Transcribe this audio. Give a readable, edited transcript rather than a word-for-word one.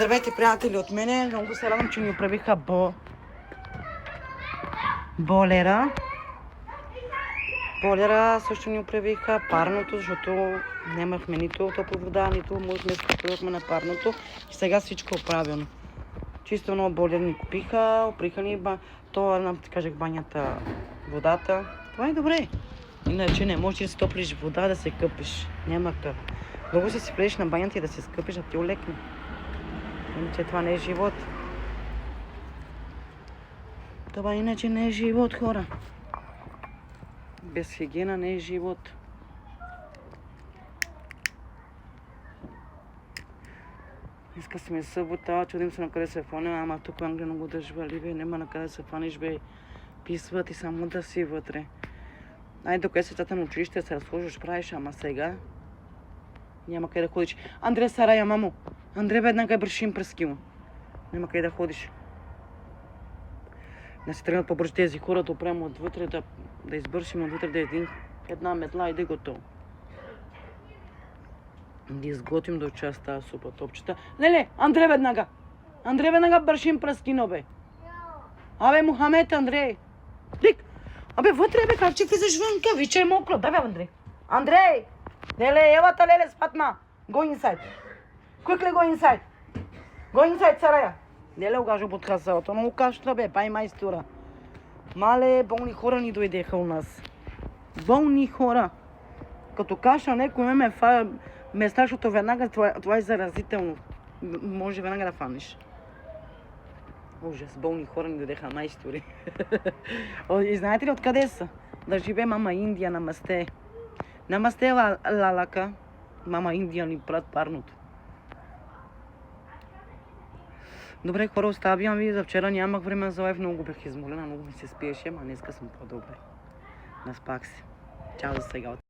Здравейте, приятели, от мене. Много се радвам, че ми оправиха болера. Болера също ни оправиха парното, защото нямахме нито топла вода, нито можехме да спокойвахме на парното. И сега всичко е правилно. Чисто много болер ни купиха, оприха ни кажах, банята, водата. Това е добре. Иначе не можеш да си топлиш вода, да се къпиш. Няма как. Много си влезеш на банята и да се скъпиш, да ти олекне. Иначе това не е живот. Това иначе не е живот, хора. Без хигиена не е живот. Днеска сме събота, чудим се на къде се фане, ама тук в Англия много дъжд вали, бе, няма на къде се фаниш, бе. Писват и само да си вътре. Айде, докъде се цата на училище, се разхождаш, правиш, ама сега няма къде да ходиш. Андре, Сарая, мамо! Андре, веднага бършим през кило. Няма къде да ходиш. Да си тръгнат по-бързо тези хора, да опрем отвътре, да избършим отвътре, да една метла и да е готово. Да изготвим до час тази супа топчета. Леле, Андре, веднага! Андре, веднага бършим през кино, бе! Абе, Мухамед, Андре! Лик! Абе, вътре, бе, как че влизаш вънка? Вече е мокро. Давай, Андре! Андре! Lele, Evata, Lele, Fatma, go inside. Quickly go inside. Go inside, Saraya. Lele, угажу под хасалото, но кашта, бе, пай майстора. Мале, болни хора ни дойдеха у нас. Болни хора. Като каша некой ме страшното веднага, това е заразително. Може веднага да фаниш. Ужас, болни хора ни дойдеха майстори. И знаете ли откъде са? Да живее мама Индия, намасте. Намасте, лалака. Мама Индия ни прат парното. Добре, хора, оставям ви. За вчера нямах време за лайф, много бях измолена, много ми се спиеше, ама днеска съм по-добре. Наспах се. Чао за сега.